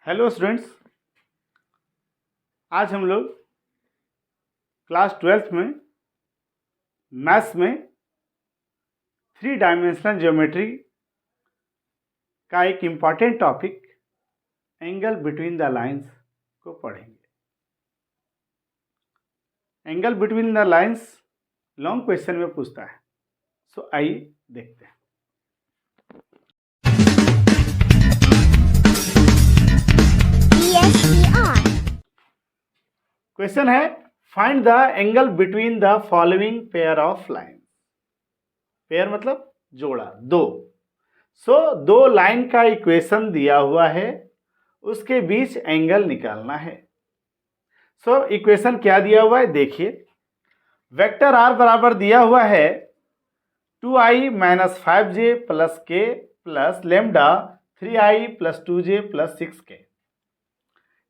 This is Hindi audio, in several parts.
हेलो स्टूडेंट्स, आज हम लोग क्लास 12th में मैथ्स में 3 डायमेंशनल ज्योमेट्री का एक important topic angle between the lines को पढ़ेंगे। Angle between the lines long question में पूछता है, सो आइए देखते हैं। क्वेश्चन है, find the angle between the following pair of line. Pair मतलब जोड़ा, दो। दो लाइन का इक्वेशन दिया हुआ है, उसके बीच एंगल निकालना है। इक्वेशन क्या दिया हुआ है देखिए। वेक्टर आर बराबर दिया हुआ है 2i - 5j + k + lambda 3i + 2j + 6k।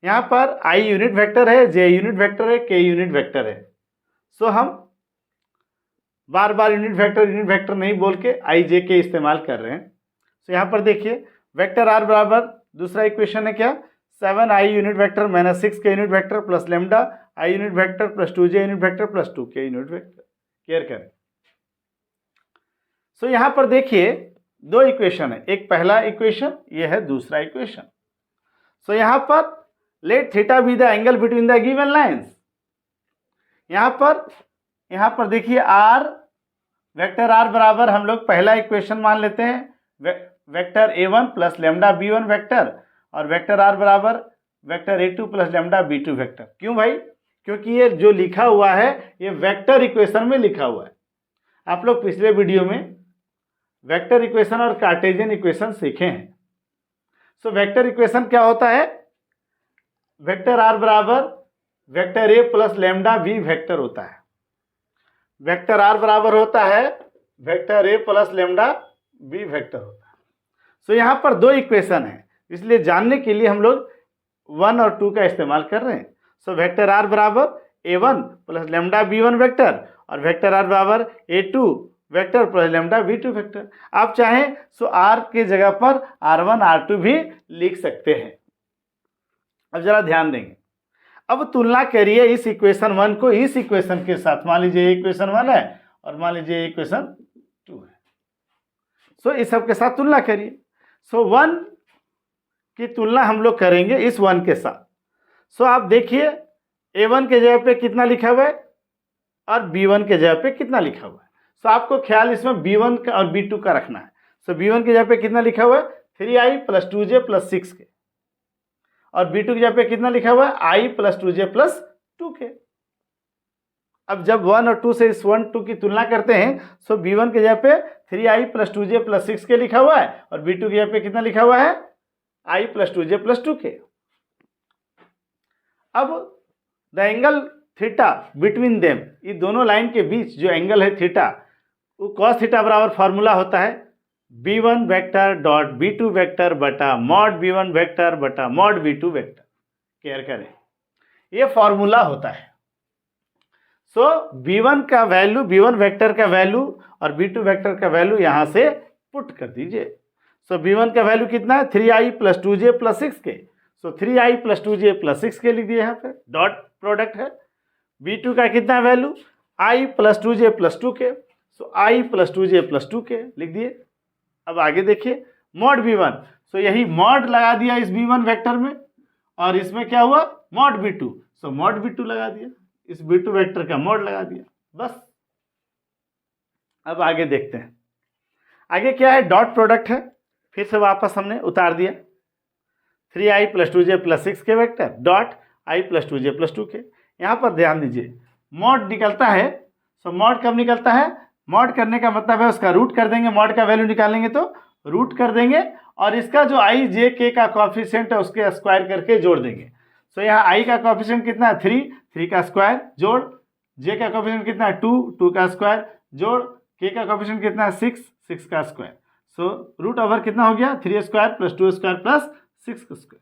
यहाँ पर i यूनिट वेक्टर है, j यूनिट वेक्टर है, k यूनिट वेक्टर है। हम बार बार यूनिट वेक्टर नहीं बोल के i j k इस्तेमाल कर रहे हैं। यहाँ पर देखिए, वेक्टर r बराबर दूसरा इक्वेशन है क्या, 7i unit vector - 6k unit vector plus lambda i unit vector plus 2j unit vector plus 2k unit vector. Care करें। यहाँ पर देखिए दो इक्वेशन है, एक पहला इक्वेशन, ये है दूसरा इक्वेशन। यहाँ पर let theta be the angle between the given lines. यहाँ पर देखिए आर, वेक्टर आर बराबर हम लोग पहला इक्वेशन मान लेते हैं, vector a1 plus lambda b1 vector, और वेक्टर आर बराबर vector a2 plus lambda b2 vector. क्यों भाई? क्योंकि ये जो लिखा हुआ है ये वेक्टर इक्वेशन में लिखा हुआ है। आप लोग पिछले वीडियो में वेक्टर इक्वेशन और कार्टेशियन इक्वेशन सीखे हैं। वेक्टर इक्वेशन क्या होता है, वेक्टर आर बराबर vector A plus lambda B vector होता है। वेक्टर आर बराबर होता है vector A plus lambda B vector होता है। यहाँ पर दो इक्वेशन है, इसलिए जानने के लिए हम लोग 1 और 2 का इस्तेमाल कर रहे हैं। वेक्टर आर बराबर a1 plus lambda b1 vector, और वेक्टर आर बराबर a2 vector plus lambda b2 vector. आप चाहें आर के जगह पर r1 r2 भी लिख सकते हैं। अब जरा ध्यान देंगे, अब तुलना करिए इस इक्वेशन 1 को इस इक्वेशन के साथ। मान लीजिए इक्वेशन 1 है और मान लीजिए इक्वेशन 2 है। इस सब के साथ तुलना करिए। 1 की तुलना हम लोग करेंगे इस 1 के साथ। आप देखिए a1 के जगह पे कितना लिखा हुआ है और b1 के जगह पे कितना लिखा हुआ है। आपको ख्याल इसमें b1 का और b2 का रखना है। b1 के जगह पे कितना लिखा हुआ है, 3i + 2j + 6k, और b2 की जगह पे कितना लिखा हुआ है, i + 2j + 2k। अब जब 1 और 2 से इस 1 2 की तुलना करते हैं, b1 की जगह पे 3i + 2j + 6k लिखा हुआ है, और b2 की जगह पे कितना लिखा हुआ है, i + 2j + 2k। अब the angle theta between them, ये दोनों लाइन के बीच जो एंगल है थीटा, वो cos थीटा बराबर फॉर्मूला होता है b1 vector dot b2 vector बटा मॉड b1 वेक्टर बटा मॉड b2 वेक्टर। केयर करें, ये फॉर्मूला होता है। b1 का वैल्यू, b1 वेक्टर का वैल्यू और b2 वेक्टर का वैल्यू यहां से पुट कर दीजिए। b1 का वैल्यू कितना है, 3i + 2j + 6k। 3i + 2j + 6k लिख दिए, यहाँ पे डॉट प्रोडक्ट है। b2 का कितना value, i + 2j + 2k। i + 2j + 2k लिख दिए। अब आगे देखिए मॉड b1, यही मॉड लगा दिया इस b1 वेक्टर में, और इसमें क्या हुआ, मॉड b2, मॉड b2 लगा दिया, इस b2 वेक्टर का मॉड लगा दिया, बस। अब आगे देखते हैं, आगे क्या है, डॉट प्रोडक्ट है। फिर से वापस हमने उतार दिया 3i + 2j + 6k vector dot i + 2j + 2k। यहाँ पर ध्यान दीजिए, मॉड निकलता है। मॉड कब निकलता है, मॉड करने का मतलब है उसका रूट कर देंगे, मॉड का वैल्यू निकालेंगे तो रूट कर देंगे, और इसका जो i j k का कॉफिशिएंट है उसके स्क्वायर करके जोड़ देंगे। यहाँ i का कॉफिशिएंट कितना है, 3 का स्क्वायर जोड़, j का कॉफिशिएंट कितना है, 2 का स्क्वायर जोड़, k का कॉफिशिएंट कितना है, 6 का स्क्वायर। रूट ओवर कितना हो गया, 3 स्क्वायर + 2 स्क्वायर + 6 स्क्वायर।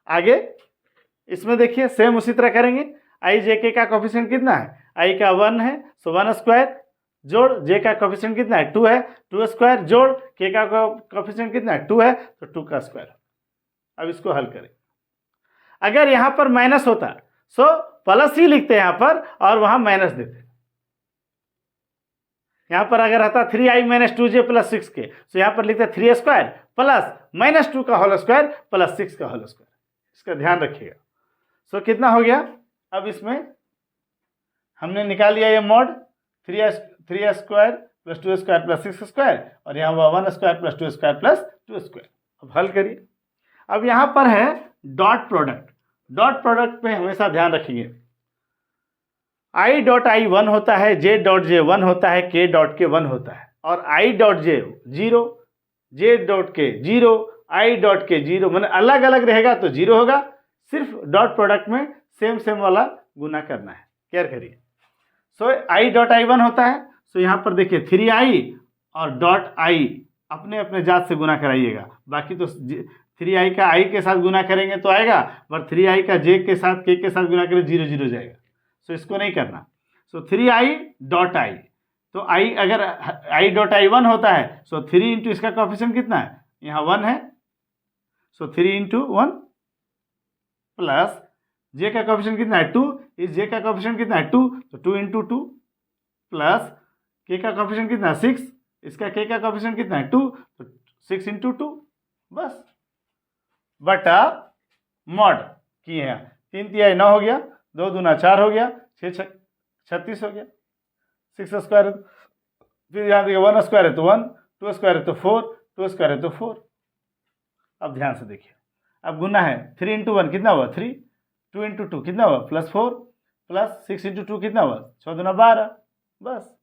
आगे इसमें देखिए सेम उसी तरह करेंगे। i j k का कॉफिशिएंट कितना है, i का 1 है, 1 स्क्वायर जोड़, j का कॉफिशिएंट कितना है, 2 है, 2 स्क्वायर जोड़, k का कॉफिशिएंट कितना है, 2 है, तो 2 का स्क्वायर। अब इसको हल करें। अगर यहाँ पर माइनस होता सो प्लस ही लिखते यहाँ पर और वहाँ माइनस देते। यहाँ पर अगर आता 3i minus 2j plus 6k, तो यहाँ पर लिखते 3 स्क्वायर प्लस माइनस 2 का होल स्क्वायर प्लस 6 का होल स्क्वायर। इसका ध्यान रखिएगा। सो कितना हो गया? अब इसमें हमने निकाल लिया ये mod 3 square plus 2 square plus 6 square, और यहाँ हुआ 1 square plus 2 square plus 2 square. अब हल करिए। अब यहाँ पर है डॉट प्रोडक्ट। डॉट प्रोडक्ट पे हमेशा ध्यान रखिए। i डॉट आई 1 होता है, j डॉट जे 1 होता है, k डॉट के 1 होता है, और i dot J 0, j dot के 0, i डॉट के 0, मैंने अलग अलग रहेगा तो 0 होगा। सिर्फ डॉट प्रोडक्ट में सेम सेम वाला गुना करना है। केयर करिए। सो i डॉट आई 1 होता है, सो यहाँ पर देखिए 3i और डॉट i अपने अपने जात से गुना कराइएगा। बाकी तो 3i का i के साथ गुना करेंगे तो आएगा, पर 3i का j के साथ k के साथ गुना करें 0 0 जाएगा। सो इसको नहीं करना। सो 3i डॉट i, तो i अगर i डॉट आई 1 होता है, सो 3 इंटू इसका कोएफिशिएंट कितना है? यहाँ 1 है, सो 3 इंटू 1 प्लस j का कोएफिशिएंट कितना है? 2। इस j का कोएफिशिएंट कितना है? 2, तो 2 इंटू 2 प्लस k का कोएफिशिएंट कितना है? 6। इसका k का कोएफिशिएंट कितना है? 2, तो 6 इंटू 2 बस बटा मॉड किए हैं। 3 तिहाई 9 हो गया, 2 दूना 4 हो गया, 6 36 हो गया। 6 स्क्वायर, फिर यहाँ देखिए 1 स्क्वायर है तो 1, 2 स्क्वायर है तो 4, 2 स्क्वायर है तो 4। अब ध्यान से देखिए। अब गुना है 3 इंटू 1 कितना हुआ? 3, 2 इंटू 2 कितना हुआ? प्लस 4, प्लस 6 इंटू 2 कितना हुआ? 6 दूना 12। Bus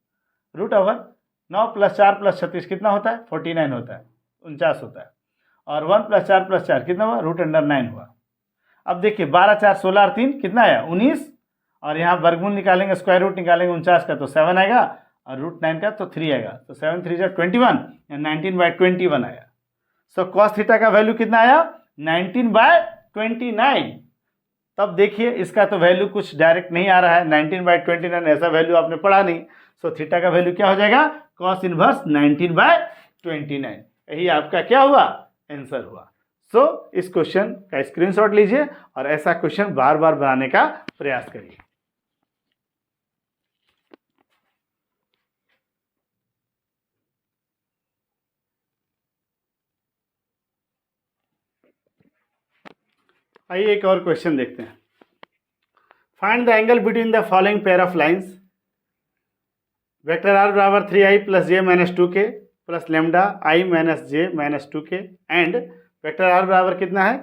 route over 9 plus 4 plus 36 कितना होता है? 49 होता है, 49 होता है। और 1 प्लस 4 प्लस 4 कितना हुआ? रूट अंडर 9 हुआ। अब देखिए 12 4 16 और 3 कितना आया? 19, और यहाँ वर्गमूल निकालेंगे, स्क्वायर रूट निकालेंगे 49 का तो 7 आएगा, और रूट 9 का तो 3 आएगा, तो 7 3 जा 21 या 19/21 आया। सो कॉस थीटा का वैल्यू कितना आया? 19/29। तब देखिए इसका तो वैल्यू कुछ डायरेक्ट नहीं आ रहा है, 19/29 ऐसा वैल्यू आपने पढ़ा नहीं। सो थीटा का वैल्यू क्या हो जाएगा? Cos inverse 19/29। यही आपका क्या हुआ? आंसर हुआ। सो इस क्वेश्चन का स्क्रीनशॉट लीजिए और ऐसा क्वेश्चन बार बार बनाने का प्रयास करिए। आइए एक और क्वेश्चन देखते हैं। Find the angle between the following pair of lines. Vector r बराबर 3i plus j minus 2k plus lambda i minus j minus 2k and vector r बराबर कितना है?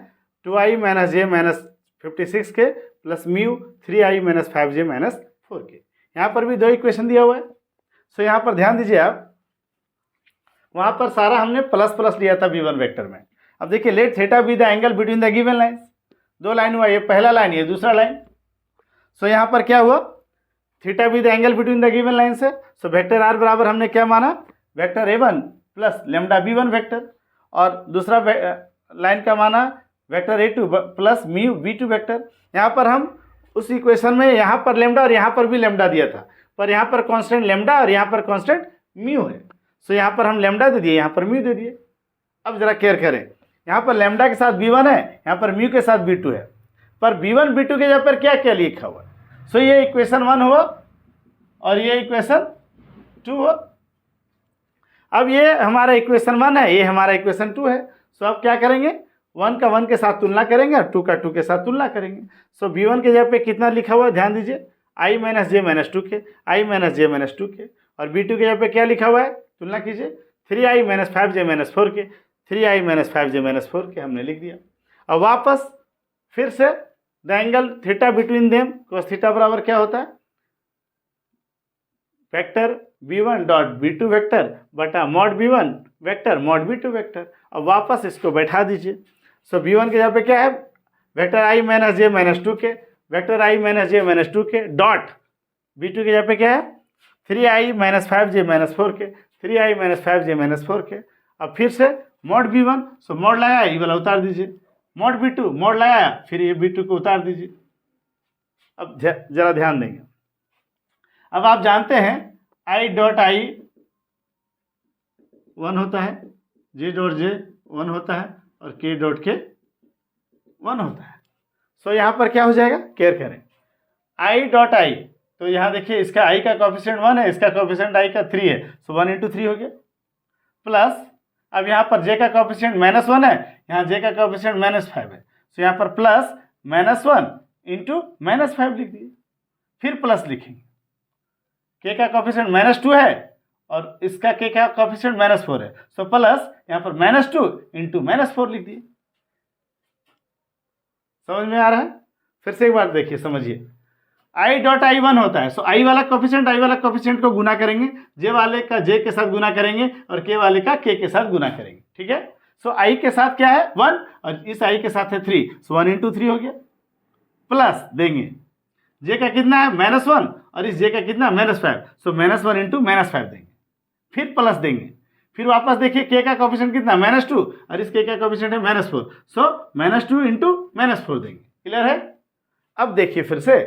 2i minus j minus 56k plus mu 3i minus 5j minus 4k। यहाँ पर भी 2 इक्वेशन दिया हुआ है। सो यहाँ पर ध्यान दीजिए आप, वहाँ पर सारा हमने प्लस प्लस लिया था v1 वेक्टर में। अब देखिए let theta be the angle between the given lines. 2 line हुआ, ये पहला लाइन, ये दूसरा लाइन। सो यहाँ पर क्या हुआ? Theta be the angle between the given line से। सो वेक्टर r बराबर हमने क्या माना? Vector a1 plus lambda b1 vector, और दूसरा लाइन का माना vector a2 plus mu b2 vector. यहाँ पर हम उस इक्वेशन में यहाँ पर लेमडा और यहाँ पर भी लेमडा दिया था, पर यहाँ पर कांस्टेंट लेमडा और यहाँ पर कांस्टेंट म्यू है। सो यहाँ पर हम लेमडा दे दिए, यहाँ पर म्यू दे दिए। अब जरा केयर करें, यहाँ पर लेमडा के साथ b1 है, यहाँ पर म्यू के साथ b2 है, पर b1 b2 के जगह पर क्या क्या लिखा हुआ है? सो ये इक्वेशन 1 हुआ और ये इक्वेशन 2 हुआ। अब ये हमारा इक्वेशन 1 है, ये हमारा इक्वेशन 2 है। सो अब क्या करेंगे? 1 का 1 के साथ तुलना करेंगे और 2 का 2 के साथ तुलना करेंगे। सो b1 के जगह पे कितना लिखा हुआ है? ध्यान दीजिए, i minus J minus 2k, i minus J minus 2k, और b2 के जगह पे क्या लिखा हुआ है? तुलना कीजिए, 3i minus 5j minus 4k, 3i minus 5j minus 4k हमने लिख दिया। अब वापस फिर से the angle theta between them, cos theta बराबर क्या होता है? Vector b1 dot b2 vector बटा mod b1 vector mod b2 vector. अब वापस इसको बैठा दीजिए। सो b1 के जगह पे क्या है? Vector i minus J minus 2k, vector i minus J minus 2k dot b2 के जगह पे क्या है? 3i minus 5j minus 4k, 3i minus 5j minus 4k। अब फिर से मॉड b1, सो मॉड लगाया, ये वाला उतार दीजिए, मॉड b2 मॉड लगाया, फिर ये b2 को उतार दीजिए। अब जरा ध्यान देंगे। अब आप जानते हैं i डॉट i 1 होता है, j डॉट j 1 होता है, और k डॉट k 1 होता है। सो यहाँ पर क्या हो जाएगा, केयर करें, i डॉट आई, तो यहाँ देखिए इसका i का कोफिशिएंट 1 है, इसका कोफिशिएंट i का 3 है, सो 1 × 3 हो गया, प्लस अब यहाँ पर j का कोफिशिएंट -1 है, यहाँ j का कोफिशिएंट -5 है, सो यहाँ पर प्लस -1 × -5 लिख दिए, फिर प्लस लिखेंगे, k का कोफिशिएंट -2 है और इसका k का कोफिशिएंट -4 है, सो प्लस यहाँ पर -2 × -4 लिख दिए। समझ में आ रहा है? फिर से एक बार देखिए, समझिए, i डॉट आई 1 होता है, सो i वाला कोफिशिएंट को गुना करेंगे, j वाले का j के साथ गुना करेंगे और k वाले का k के साथ गुना करेंगे, ठीक है। सो i के साथ क्या है 1 और इस i के साथ है 3, सो 1 × 3 हो गया, प्लस देंगे j का कितना है -1 और इस j का कितना -5, सो -1 × -5 देंगे, फिर प्लस देंगे, फिर वापस देखिए k का कोफिशिएंट कितना -2 और इस k का कोफिशिएंट है -4, सो -2 × -4 देंगे। क्लियर है? अब देखिए फिर से,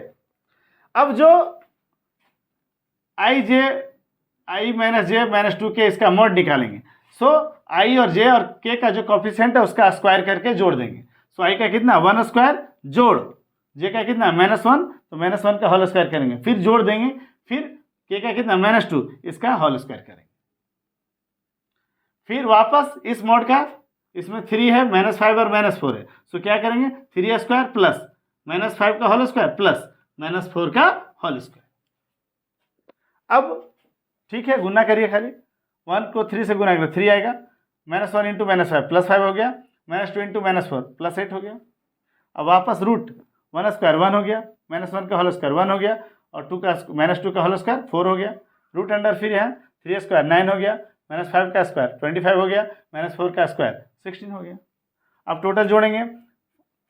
अब जो i - j -2 के इसका मॉड निकालेंगे, सो i और j और k का जो कोफिशिएंट है उसका स्क्वायर करके जोड़ देंगे, सो i का कितना 1² जोड़ j का कितना -1, तो -1 का होल स्क्वायर करेंगे, फिर जोड़ देंगे, फिर k का कितना -2 इसका होल स्क्वायर करेंगे, फिर वापस इस मॉड का, इसमें 3 है, -5 और -4 है, सो क्या करेंगे 3² प्लस -5 का होल स्क्वायर प्लस -4 का होल स्क्वायर। अब ठीक है, गुना करिए, खाली 1 को 3 से गुना करें 3 आएगा, -1 × -5 +5 हो गया, -2 × -4 +8 हो गया। अब वापस रूट 1² 1 हो गया, -1 का होल स्क्वायर 1 हो गया और -2 का होल स्क्वायर 4 हो गया, रूट अंडर फिर यहाँ 3² 9 हो गया, -5 का स्क्वायर 25 हो गया, -4 का स्क्वायर 16 हो गया। अब टोटल जोड़ेंगे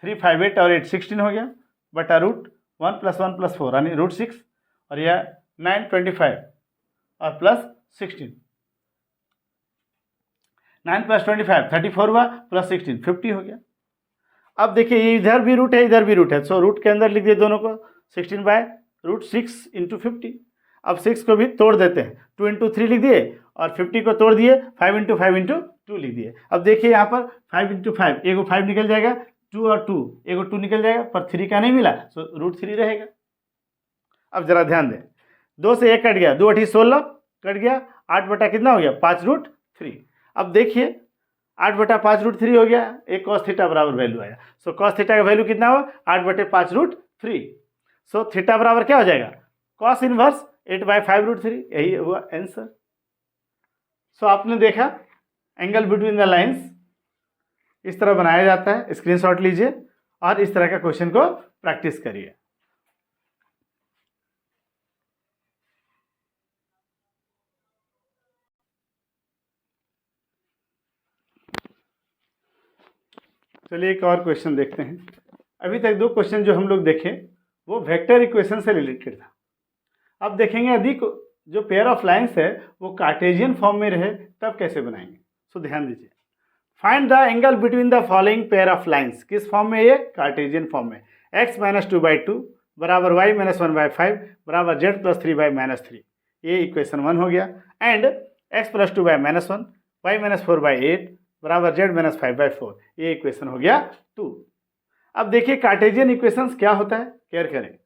3 5 8 और 8 16 हो गया, बटा रूट 1 + 1 + 4 यानी रूट 6 और यह 9 25 और प्लस 16, 9 + 25 34 हुआ, प्लस 16 50 हो गया। अब देखिए ये इधर भी रूट है, इधर भी रूट है, सो रूट के अंदर लिख दिए दोनों को, 16/√6 × 50। अब 6 को भी तोड़ देते हैं, 2 × 3 लिख दिए और 50 को तोड़ दिए, 5 × 5 × 2 लिख दिए। अब देखिए यहाँ पर 5 × 5, एगो 5 निकल जाएगा, 2 और 2 एगो 2 निकल जाएगा, पर 3 का नहीं मिला, सो √3 रहेगा। अब जरा ध्यान दें, 2 से 1 कट गया, 2 × 8 16 कट गया, 8 बटा कितना हो गया 5√3। अब देखिए 8 बटा 5√3 हो गया, एक cos थीटा बराबर वैल्यू आया, सो cos थीटा का वैल्यू कितना हुआ 8/5√3, सो थीटा बराबर क्या हो जाएगा cos इनवर्स 8/5√3, यही हुआ आंसर। सो आपने देखा एंगल बिटवीन द लाइंस इस तरह बनाया जाता है, स्क्रीनशॉट लीजिए और इस तरह का क्वेश्चन को प्रैक्टिस करिए। चलिए एक और क्वेश्चन देखते हैं। अभी तक 2 क्वेश्चन जो हम लोग देखे वो वेक्टर इक्वेशन से रिलेटेड था। अब देखेंगे यदि जो पेयर ऑफ लाइंस है वो कार्टेशियन फॉर्म में रहे तब कैसे बनाएंगे। सो ध्यान दीजिए, find the angle between the following pair of lines. किस फॉर्म में? ये कार्टेशियन फॉर्म में। x - 2/2 बराबर y - 1/5 बराबर z + 3/- 3, ये इक्वेशन 1 हो गया। एंड x + 2/-1 y - 4/8 बराबर z - 5/4, ये इक्वेशन हो गया 2। अब देखिए कार्टेशियन इक्वेशंस क्या होता है, केयर करें।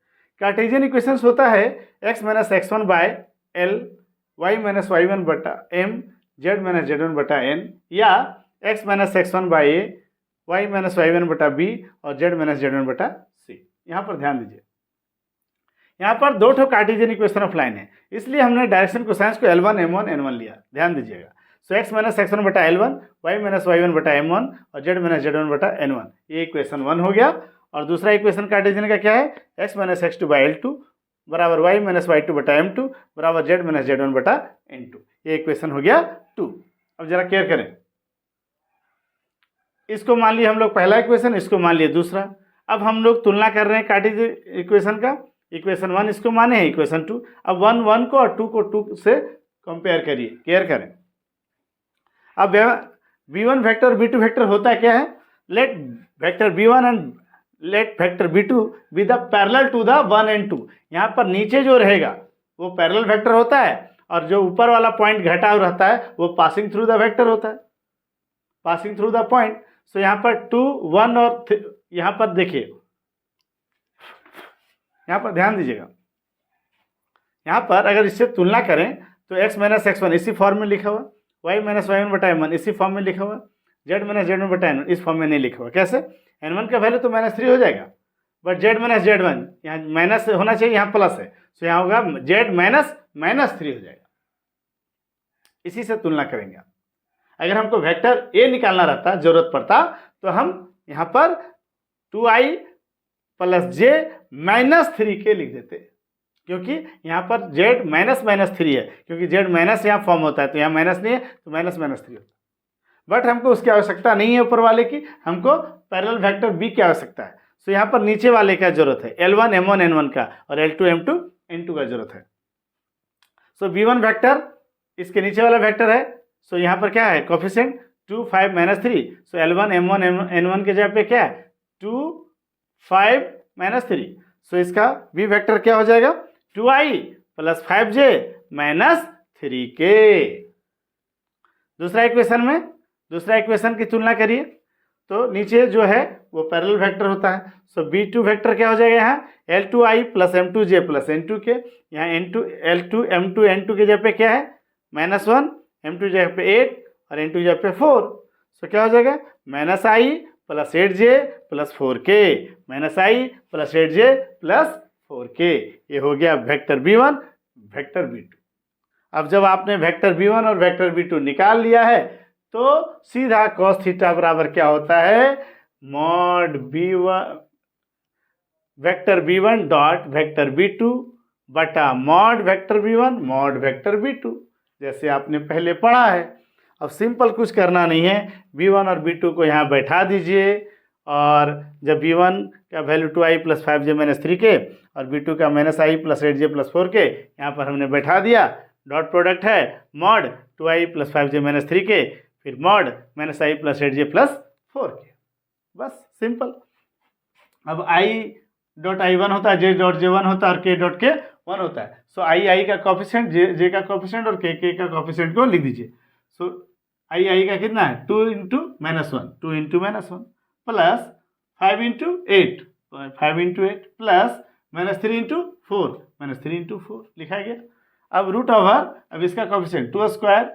कार्टेशियन इक्वेशंस होता है x - x1/L y - y1/m z - z1/n या x - x1/a y - y1/b और z - z1/c। यहाँ पर ध्यान दीजिए, यहाँ पर 2 ठो कार्टेशियन इक्वेशन ऑफ लाइन है, इसलिए हमने डायरेक्शन कोसाइंस को L1 M1 N1 लिया। ध्यान दीजिएगा, सो x - x1/L1 y - y1/m1 और z - z1/n1, ये इक्वेशन 1 हो गया। और दूसरा इक्वेशन कार्टेशियन का क्या है, x - x2/L2 बराबर y - y2/m2 बराबर z - z1/n2, ये इक्वेशन हो गया 2। अब जरा केयर करें, इसको मान लिए हम लोग पहला इक्वेशन, इसको मान लिए दूसरा। अब हम लोग तुलना कर रहे हैं कार्टेशियन इक्वेशन का, इक्वेशन 1 इसको माने हैं, इक्वेशन 2। अब 1 1 को और 2 को 2 से कंपेयर करिए, केयर करें। अब v1 वेक्टर और v2 वेक्टर होता क्या है, let vector v1 and let vector v2 be the parallel to the 1 and 2। यहाँ पर नीचे जो रहेगा वो पैरेलल वेक्टर होता है और जो ऊपर वाला पॉइंट घटा रहता है वो पासिंग थ्रू द वेक्टर होता है, पासिंग थ्रू द पॉइंट। सो यहाँ पर 2 1 और यहाँ पर देखिए, यहाँ पर ध्यान दीजिएगा, यहाँ पर अगर इससे तुलना करें तो x माइनस x1 इसी फॉर्म में लिखा हुआ, y माइनस y1 बटा m1 इसी फॉर्म में लिखा हुआ, z माइनस z1 बटा n1 इस फॉर्म में नहीं लिखा हुआ। कैसे? n1 का वैल्यू तो -3 हो जाएगा, बट z माइनस z1 यहाँ माइनस होना चाहिए, यहाँ प्लस है, तो यहाँ होगा z माइनस -3 हो जाएगा। इसी से तुलना करेंगे। अगर हमको वेक्टर a निकालना रहता, जरूरत पड़ता, तो हम यहाँ पर 2i प्लस j -3 के लिख देते, क्योंकि यहाँ पर z -3 है, क्योंकि z माइनस यहाँ फॉर्म होता है, तो यहाँ माइनस नहीं है तो -3 होता है। बट हमको उसकी आवश्यकता नहीं है ऊपर वाले की, हमको पैरेलल वेक्टर b की आवश्यकता है। सो यहाँ पर नीचे वाले का जरूरत है, L1 M1 N1 का और L2 M2 N2 का जरूरत है। सो b1 वेक्टर इसके नीचे वाला वेक्टर है, सो यहाँ पर क्या है कोफिशिएंट 2 5 -3, सो L1 M1 N1 के जगह पे क्या है 2 5 -3, सो इसका b वेक्टर क्या हो जाएगा 2i प्लस 5j -3k। दूसरा इक्वेशन की तुलना करिए तो नीचे जो है वो पैरेलल वेक्टर होता है। सो b2 वेक्टर क्या हो जाएगा यहाँ L2i plus M2j plus N2k, यहाँ L2 M2 N2 के जगह पे क्या है -1, M2 जगह पे 8 और N2 जगह पे 4, सो क्या हो जाएगा -i plus 8j plus 4k, -i plus 8j plus 4k। ये हो गया वेक्टर b1 वेक्टर b2। अब जब आपने वेक्टर b1 और वेक्टर b2 निकाल लिया है तो सीधा cos थीटा बराबर क्या होता है mod b1 vector b1 dot vector b2 बटा mod vector b1 mod vector b2, जैसे आपने पहले पढ़ा है। अब सिंपल कुछ करना नहीं है, b1 और b2 को यहाँ बैठा दीजिए, और जब b1 का value 2i plus 5j -3k और b2 का -i plus 8j plus 4k यहाँ पर हमने बैठा दिया, डॉट प्रोडक्ट है mod 2i plus 5j -3k फिर mod -i plus 8j plus 4k, बस सिंपल। अब i डॉट i1 होता है, j डॉट j1 होता है और k डॉट k 1 होता है। सो i का कॉफिशिएंट, j का कॉफिशिएंट और k का कॉफिशिएंट को लिख दीजिए। सो i का कितना है 2 into -1 plus 5 into 8 plus -3 into 4 लिखा गया। अब रूट ओवर, अब इसका coefficient 2 square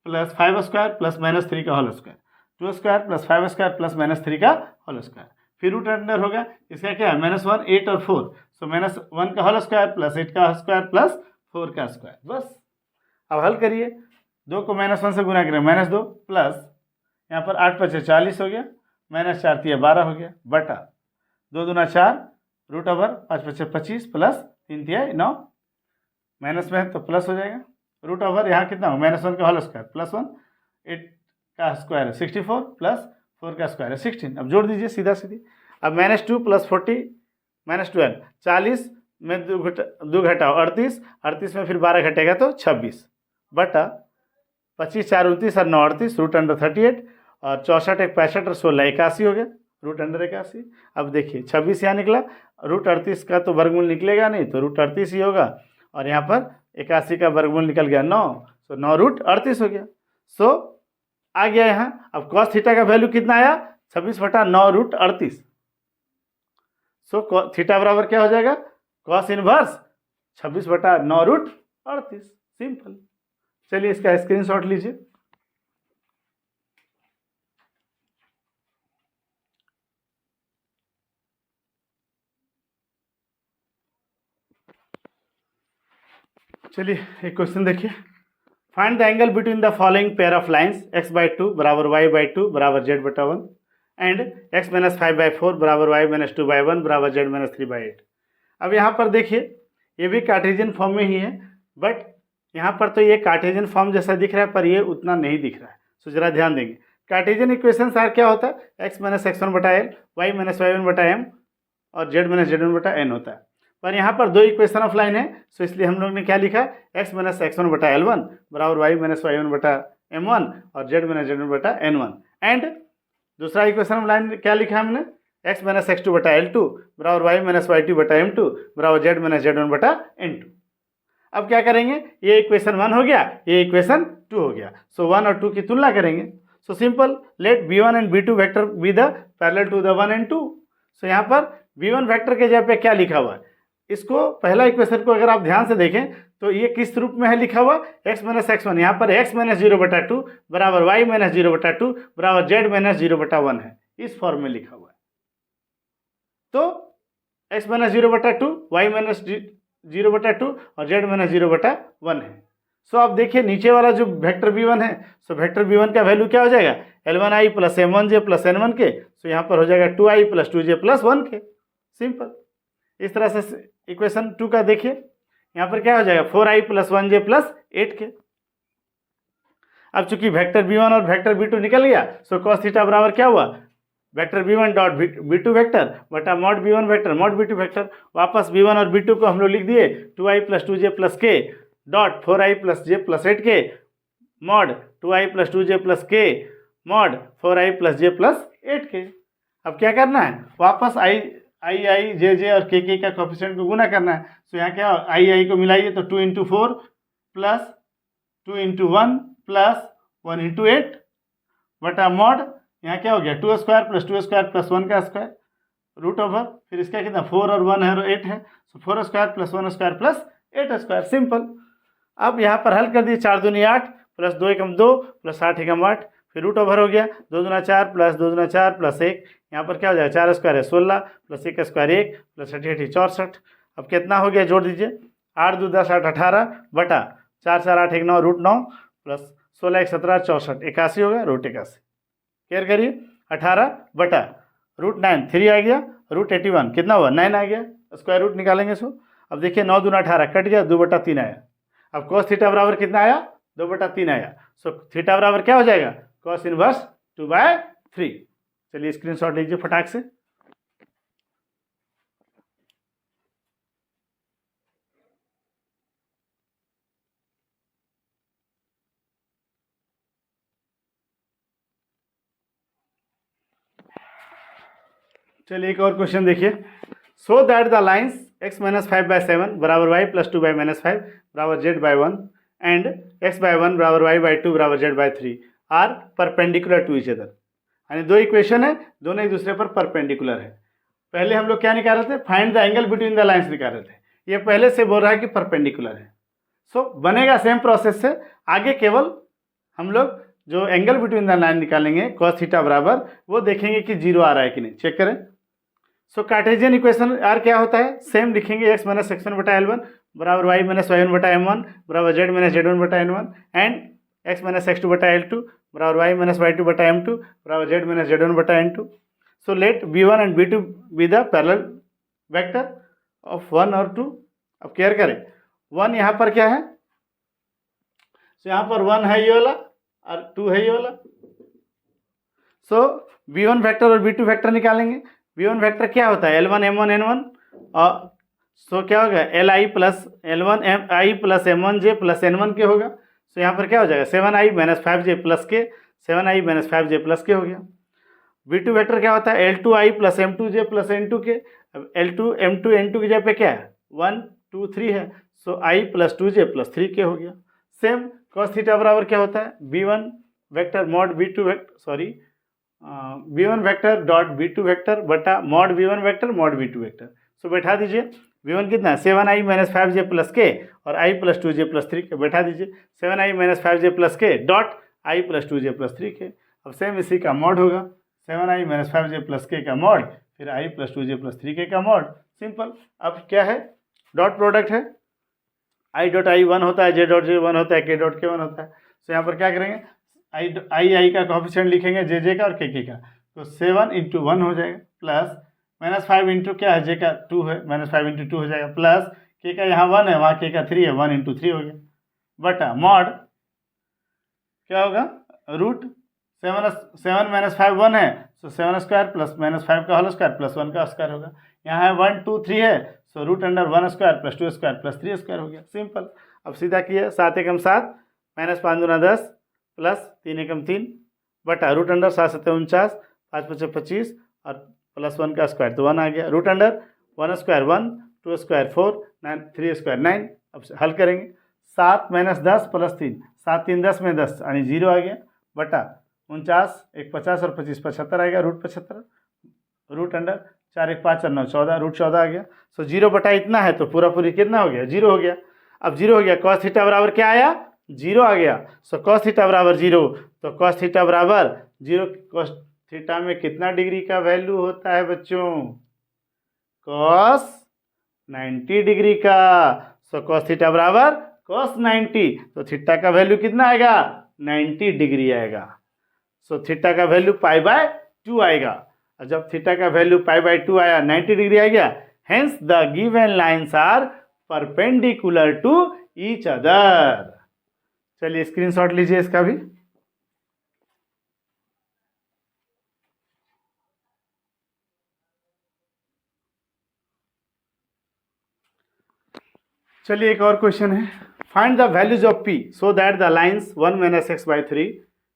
plus 5 square plus -3 का whole square, 2 square plus 5 square plus -3 का होल स्क्वायर, फिर रूट अंडर होगा इसका क्या है -1 8 और 4, सो -1 का होल स्क्वायर प्लस 8 का स्क्वायर प्लस 4 का स्क्वायर, बस। अब हल करिए, 2 को -1 से गुना करें -2 प्लस यहाँ पर 8 × 5 = 40 हो गया, -4 × 12 हो गया बटा 2 दूना 4 रूट ओवर 5 × 5 = 25 प्लस 3 × 9, माइनस में है तो प्लस हो जाएगा, रूट ओवर यहाँ कितना हो -1 का होल स्क्वायर प्लस 1, 8 का स्क्वायर है 64 प्लस 4 का स्क्वायर है 16। अब जोड़ दीजिए सीधा सीधी। अब -2 प्लस 40 -12, 40 में 2 घटाओ 38 में फिर 12 घटेगा तो 26 बटा 25 4 29 और 9 38 रूट अंडर 38 और 64 1 65 और 16 81 हो गया रूट अंडर 81। अब देखिए 26 यहाँ निकला, रूट 38 का तो वर्गमूल निकलेगा नहीं, तो रूट 38 ही होगा, और यहाँ पर 81 का वर्गमूल निकल गया 9, सो 9 रूट 38 हो गया। सो आ गया यहाँ। अब कॉस थीटा का वैल्यू कितना आया 26 बटा 9 रूट 38, सो थीटा बराबर क्या हो जाएगा कॉस इनवर्स 26 बटा 9 रूट 38, सिंपल। चलिए इसका स्क्रीनशॉट लीजिए। चलिए एक क्वेश्चन देखिए, find the angle between the following pair of lines x/2 बराबर y/2 बराबर z/1 एंड x - 5/4 बराबर y - 2/1 बराबर z - 3/8। अब यहाँ पर देखिए ये भी कार्टेशियन फॉर्म में ही है, बट यहाँ पर तो ये कार्टेशियन फॉर्म जैसा दिख रहा है पर ये उतना नहीं दिख रहा है, सो जरा ध्यान देंगे। कार्टेशियन इक्वेशन सार क्या होता है x - x1 बटा l, y - y1 बटा m और z - z1 बटा n होता है, पर यहाँ पर 2 इक्वेशन ऑफ लाइन है, सो इसलिए हम लोग ने क्या लिखा x - x1 बटा l1 बराबर y - y1 बटा m1 और z - z1 बटा n1, एंड दूसरा इक्वेशन ऑफ लाइन क्या लिखा हमने x - x2 बटा l2 बराबर y - y2 बटा m2 बराबर z - z1 बटा n2। अब क्या करेंगे, ये इक्वेशन 1 हो गया, ये इक्वेशन 2 हो गया, सो 1 और 2 की तुलना करेंगे। So simple, let b1 and b2 vector be the parallel to the 1 and 2। So यहाँ पर b1 वेक्टर के जगह पे क्या लिखा हुआ है, इसको पहला इक्वेशन को अगर आप ध्यान से देखें तो ये किस रूप में है लिखा हुआ, x माइनस x1, यहाँ पर x माइनस 0/2 बराबर y माइनस 0/2 बराबर z माइनस 0/1 है, इस फॉर्म में लिखा हुआ है। तो x माइनस 0/2, y माइनस 0/2 और z माइनस 0/1 है। सो आप देखिए नीचे वाला जो वेक्टर b1 है, सो वेक्टर b1 का वैल्यू क्या हो जाएगा, L1i plus M1j plus N1k। सो यहाँ पर हो जाएगा 2i plus 2j plus 1k। Simple, इस तरह से इक्वेशन 2 का देखिए, यहाँ पर क्या हो जाएगा 4i plus 1j plus 8k। अब चूंकि वेक्टर b1 और वेक्टर b2 निकल गया, सो cos थीटा बराबर क्या हुआ, vector b1 dot b2 vector बटा mod b1 vector mod b2 vector. वापस b1 और b2 को हम लोग लिख दिए 2i plus 2j plus k dot 4i plus j plus 8k mod 2i plus 2j plus k mod 4i plus j plus 8k। अब क्या करना है, वापस i j j और k का कोफिशिएंट को गुना करना है। तो यहाँ क्या i को मिलाइए तो 2 into 4 plus 2 into 1 plus 1 into 8 बटा मॉड, यहाँ क्या हो गया 2 स्क्वायर प्लस 2 स्क्वायर प्लस 1 का स्क्वायर रूट ओवर, फिर इसका कितना 4 और 1 है और 8 है, सो 4 square plus 1 square plus 8 square. Simple, अब यहाँ पर हल कर दिए, 4 दूनी 8 प्लस 2 एकम 2 प्लस 8 एकम 8, फिर रूट ओवर हो गया 2 दूना 4 प्लस 2 दूना 4 प्लस 1, यहाँ पर क्या हो जाएगा 4 स्क्वायर है 16 प्लस 1 स्क्वायर 1 प्लस 8 64। अब कितना हो गया, जोड़ दीजिए 8 2 10 8 18 बटा 4 4 8 1 9 रूट 9 प्लस 16 1 17 64 81 हो गया रूट 81। केयर करिए 18 बटा रूट 9 3 आ गया रूट 81 कितना हुआ 9 आ गया, स्क्वायर रूट निकालेंगे इसको। अब देखिए 9 दूना 18 कट गया 2/3 आया। अब cos थीटा बराबर कितना आया 2/3 आया। सो थीटा बराबर क्या हो जाएगा cos इनवर्स 2/3। चलिए स्क्रीनशॉट लीजिए फटाक से। चलिए एक और क्वेश्चन देखिए, सो that the lines x minus 5/7 बराबर y प्लस 2/-5 बराबर z/1 एंड x/1 बराबर y/2 बराबर z/3 are perpendicular to each other. यानी दो इक्वेशन है, दोनों एक दूसरे पर परपेंडिकुलर है। पहले हम लोग क्या निकाल रहे थे, find the angle between the lines निकाल रहे थे, ये पहले से बोल रहा है कि परपेंडिकुलर है। सो बनेगा सेम प्रोसेस से, आगे केवल हम लोग जो एंगल बिटवीन द लाइन निकालेंगे cos थीटा बराबर, वो देखेंगे कि 0 आ रहा है कि नहीं, चेक करें। सो कार्टेशियन इक्वेशन आर क्या होता है, सेम लिखेंगे x माइनस x1 बटा L1 बराबर y माइनस y1 बटा M1 बराबर z माइनस z1 बटा N1 and x minus x2 बटा L2 बराबर y माइनस y2 बटा M2 बराबर z माइनस z1 बटा N2। So let b1 and b2 B the parallel vector of 1 और 2। अब केयर करें, 1 यहाँ पर क्या है, सो यहाँ पर 1 है ये वाला और 2 है ये वाला। सो b1 वेक्टर और b2 वेक्टर निकालेंगे। b1 वेक्टर क्या होता है L1 M1 N1 और सो क्या होगा Li plus L1 I plus M1j plus N1 के होगा। सो यहाँ पर क्या हो जाएगा 7i माइनस 5j प्लस के 7i माइनस 5j प्लस के हो गया। b2 वेक्टर क्या होता है L2i plus M2j plus N2 के। अब L2 M2 N2 की जगह पे क्या है 1 2 3 है, so i plus 2j plus 3 के हो गया। सेम cos थीटा बराबर क्या होता है b1 vector mod b2 vector sorry b1 vector dot b2 vector बटा mod b1 vector mod b2 vector. So बैठा दीजिए b1 कितना 7i माइनस 5j प्लस के और i प्लस 2j प्लस 3 के, बैठा दीजिए 7i माइनस 5j प्लस के dot i plus 2j plus 3 के। अब सेम इसी का मॉड होगा 7i माइनस 5j प्लस के का मॉड फिर i प्लस 2j प्लस 3 का मॉड। सिंपल, अब क्या है डॉट प्रोडक्ट है, i डॉट i 1 होता है, j डॉट j 1 होता है, k डॉट k 1 होता है। सो यहाँ पर क्या करेंगे i का कोफिशिएंट लिखेंगे j का और k का, तो 7 इंटू 1 हो जाएगा प्लस माइनस 5 इंटू क्या है j का 2 है माइनस 5 इंटू 2 हो जाएगा प्लस k का यहाँ 1 है वहाँ k का 3 है 1 इंटू 3 हो गया बटा मॉड क्या होगा रूट 7 माइनस 5 1 है, सो 7 स्क्वायर प्लस माइनस 5 का होल स्क्वायर प्लस 1 का स्क्वायर होगा। यहाँ है 1 2 3 है, so root under 1 square plus 2 square plus 3 square हो गया। सिंपल, अब सीधा किया 7 एकम 7 माइनस 5 दूना 10 प्लस 3 एकम 3 बटा रूट अंडर 7 7 49 5 5 25 और प्लस 1 का स्क्वायर तो 1 आ गया root under 1 square 1 2 square 4 9 3 square 9। अब हल करेंगे 7 माइनस 10 प्लस 3 7 3 10 में 10 यानी 0 आ गया बटा 49, एक 50 और 25 75 आएगा, रूट 75, रूट अंडर 4 1 5 और 9 14, रूट 14 आ गया। सो 0 बटा इतना है तो पूरा पूरी कितना हो गया, 0 हो गया। अब 0 हो गया, कॉस थीटा बराबर क्या आया, 0 आ गया। सो कॉस थीटा बराबर 0, तो कॉस थीटा बराबर 0। कॉस थीटा में कितना डिग्री का वैल्यू होता है बच्चों, कॉस 90 डिग्री का। सो कॉस थीटा बराबर कॉस 90, तो थीटा का वैल्यू कितना आएगा, 90 डिग्री आएगा। सो थीटा का वैल्यू π/2 आएगा। और जब थीटा का वैल्यू π/2 आया, 90 डिग्री आ गया, hence the given lines are perpendicular to each other. चलिए स्क्रीनशॉट लीजिए इसका भी। चलिए एक और क्वेश्चन है, find the values of p so that the lines 1 - x/3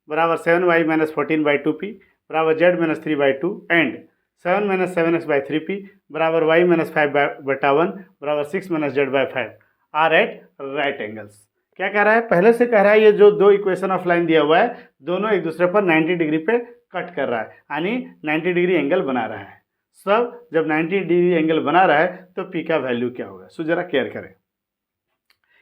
बराबर 7y - 14/2p बराबर z - 3/2 एंड 7 - 7x/3p बराबर y - 5/1 बराबर 6 - z/5 are at right angles. क्या कह रहा है, पहले से कह रहा है ये जो दो इक्वेशन ऑफ लाइन दिया हुआ है दोनों एक दूसरे पर 90 डिग्री पे कट कर रहा है, यानी 90 डिग्री एंगल बना रहा है। सब जब 90 डिग्री एंगल बना रहा है तो p का वैल्यू क्या होगा। सो जरा केयर करें,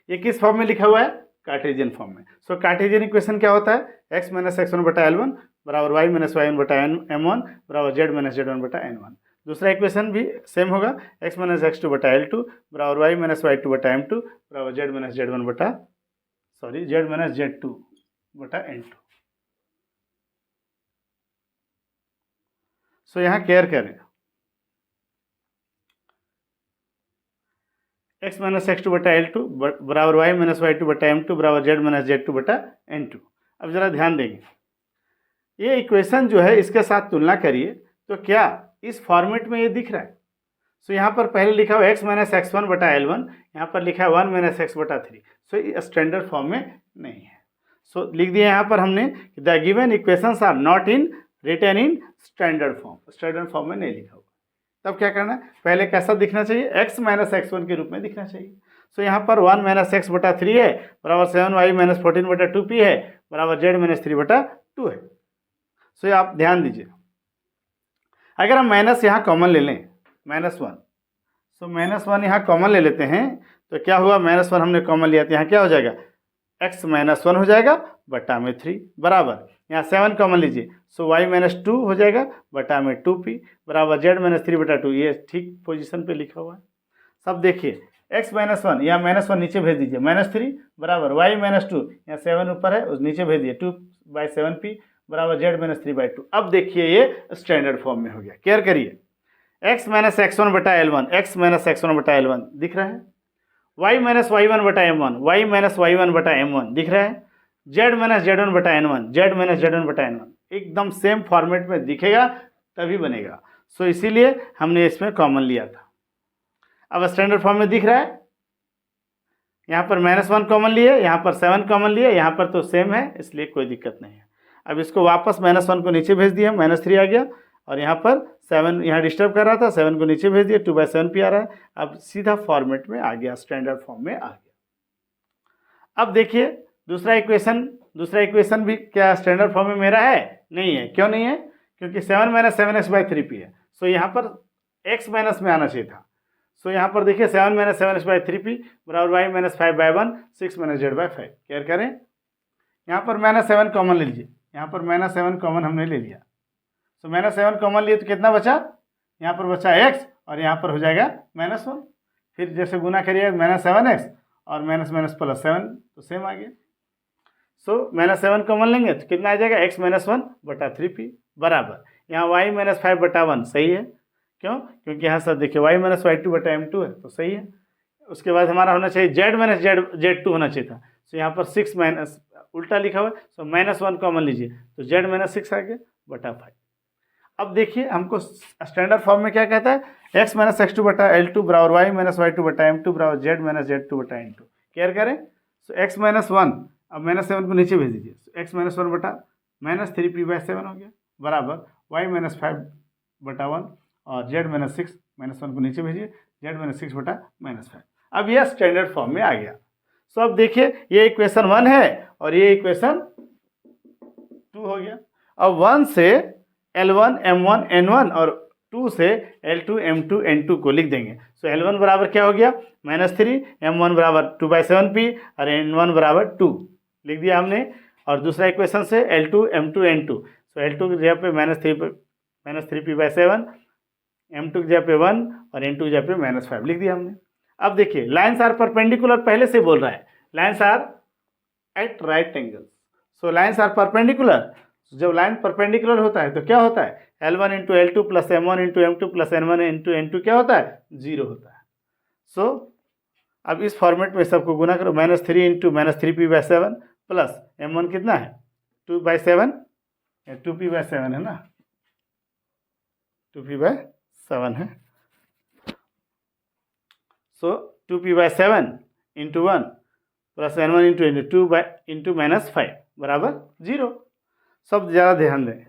ये किस फॉर्म में लिखा हुआ है, कार्टेशियन फॉर्म में। सो कार्टेशियन इक्वेशन क्या होता है, x - x1 बटा L1 बराबर y - y1 बटा m1 बराबर z - z1 बटा n1। दूसरा इक्वेशन भी सेम होगा, x - x2 बटा L2 बराबर y - y2 बटा m2 बराबर z - z1 बटा z - z2 बटा n2। सो यहाँ केयर करें, x - x2 बटा L2 बराबर y - y2 बटा m2 बराबर z - z2 बटा n2। अब जरा ध्यान देंगे, ये इक्वेशन जो है इसके साथ तुलना करिए तो क्या इस फॉर्मेट में ये दिख रहा है। सो यहाँ पर पहले लिखा हुआ x - x1 बटा L1, यहाँ पर लिखा है 1 - x बटा 3। सो ये स्टैंडर्ड फॉर्म में नहीं है। सो लिख दिया यहाँ पर हमने, the given equations are not in written in standard form, standard form में नहीं लिखा हुआ। तब क्या करना है, पहले कैसा दिखना चाहिए, x - x1 के रूप में दिखना चाहिए। सो यहाँ पर 1 - x बटा 3 है बराबर 7y - 14 बटा 2p है बराबर z - 3 बटा 2 है। सो ये आप ध्यान दीजिए, अगर हम माइनस यहाँ कॉमन ले लें -1, सो -1 यहाँ कॉमन ले लेते हैं तो क्या हुआ, -1 हमने कॉमन लिया तो यहाँ क्या हो जाएगा, x - 1 हो जाएगा बटा में 3 बराबर, यहाँ 7 कॉमन लीजिए, सो y - 2 हो जाएगा बटा में 2p बराबर z - 3 बटा 2। ये ठीक पोजीशन पे लिखा हुआ है। सब देखिए, x - 1 यहाँ -1 नीचे भेज दीजिए, -3 बराबर y - 2 यहाँ 7 ऊपर है उस नीचे भेज दिए 2/7p बराबर z - 3/2। अब देखिए ये स्टैंडर्ड फॉर्म में हो गया। केयर करिए, x - x1 बटा L1, x - x1 बटा L1 दिख रहा है, y - y1 बटा m1, y - y1 बटा m1 दिख रहा है, z - z1 बटा n1, z - z1 बटा n1 एकदम सेम फॉर्मेट में दिखेगा तभी बनेगा। सो इसीलिए हमने इसमें कॉमन लिया था। अब स्टैंडर्ड फॉर्म में दिख रहा है, यहाँ पर -1 कॉमन लिए, यहाँ पर 7 कॉमन लिए, यहाँ पर तो सेम है इसलिए कोई दिक्कत नहीं है। अब इसको वापस -1 को नीचे भेज दिया, -3 आ गया, और यहाँ पर 7 यहाँ डिस्टर्ब कर रहा था, 7 को नीचे भेज दिया, 2/7p आ रहा है। अब सीधा फॉर्मेट में आ गया, स्टैंडर्ड फॉर्म में आ गया। अब देखिए दूसरा इक्वेशन भी क्या स्टैंडर्ड फॉर्म में मेरा है, नहीं है। क्यों नहीं है, क्योंकि 7 - 7x/3p है। सो यहाँ पर x माइनस में आना चाहिए था। सो यहाँ पर देखिए 7 - 7x/3p बराबर y - 5/1 6 - z/5। केयर करें, यहाँ पर -7 कॉमन ले लीजिए, यहाँ पर -7 कॉमन हमने ले लिया। सो -7 कॉमन लिए तो कितना बचा, यहाँ पर बचा x और यहाँ पर हो जाएगा -1। फिर जैसे गुना करिए -7x और -+7 तो सेम आ गया। सो -7 कॉमन लेंगे तो कितना आ जाएगा, x - 1 बटा 3p बराबर, यहाँ y - 5/1 सही है। क्यों, क्योंकि यहाँ सर देखिए y - y2 बटा m2 है तो सही है। उसके बाद हमारा होना चाहिए z - z2 होना चाहिए था। सो यहाँ पर 6 उल्टा लिखा हुआ है, सो -1 कॉमन लीजिए तो z - 6 आ गया बटा 5। अब देखिए हमको स्टैंडर्ड फॉर्म में क्या कहता है, x - x2 बटा L2 बराबर y - y2 बटा m2 बराबर z - z2 बटा n2। केयर करें, सो x - 1 अब -7 को नीचे भेज दीजिए, x - 1 बटा -3p/7 हो गया बराबर y - 5/1 और z - 6 -1 को नीचे भेजिए, z - 6 बटा -5। अब यह स्टैंडर्ड फॉर्म में आ गया। सो अब देखिए ये इक्वेशन 1 है और ये इक्वेशन 2 हो गया। अब 1 से L1 M1 N1 और 2 से L2 M2 N2 को लिख देंगे। सो L1 बराबर क्या हो गया -3, M1 बराबर 2/7p और N1 बराबर 2 लिख दिया हमने। और दूसरा इक्वेशन से L2 M2 N2, सो L2 की जगह पे -3p/7, M2 की जगह पे 1 और N2 की जगह पे -5 लिख दिया हमने। अब देखिए लाइन्स आर परपेंडिकुलर पहले से बोल रहा है, lines are at right angles. So lines are perpendicular, जब लाइन परपेंडिकुलर होता है तो क्या होता है L1 into L2 plus M1 into M2 plus N1 into N2 क्या होता है 0 होता है। सो अब इस फॉर्मेट में सबको गुना करो, -3 इंटू -3p/7 प्लस M1 कितना है 2/7, 2p/7 है ना, 2p/7 है। सो 2p/7 into 1 plus N1 into N2 into -5 बराबर 0। सब ज़्यादा ध्यान दें,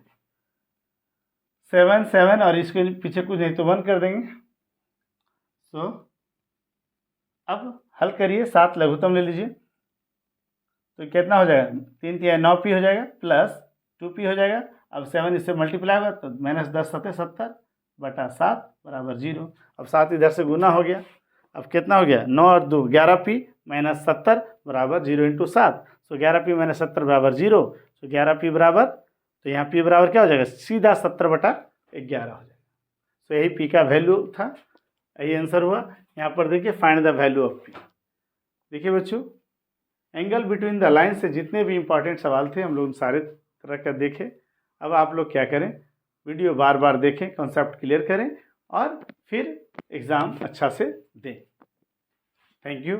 7 7 और इसके पीछे कुछ नहीं तो 1 कर देंगे। सो अब हल करिए, 7 लघुत्तम ले लीजिए तो कितना हो जाएगा 3 3 9p हो जाएगा प्लस 2p हो जाएगा। अब 7 इससे मल्टीप्लाई होगा तो -10 7 70 बटा 7 बराबर 0। अब 7 इधर से गुना हो गया, अब कितना हो गया 9 और 2 11p -70 बराबर 0 इंटू 7। सो 11p -70 बराबर 0। तो 11p बराबर, तो यहाँ p बराबर क्या हो जाएगा सीधा 70/11 हो जाएगा। तो यही p का वैल्यू था, यही आंसर हुआ। यहाँ पर देखिए find the value of p। देखिए बच्चों एंगल बिटवीन द लाइन से जितने भी इंपॉर्टेंट सवाल थे हम लोग सारे तरह का देखें। अब आप लोग क्या करें, वीडियो बार बार देखें, कॉन्सेप्ट क्लियर करें और फिर एग्ज़ाम अच्छा से दें। Thank you.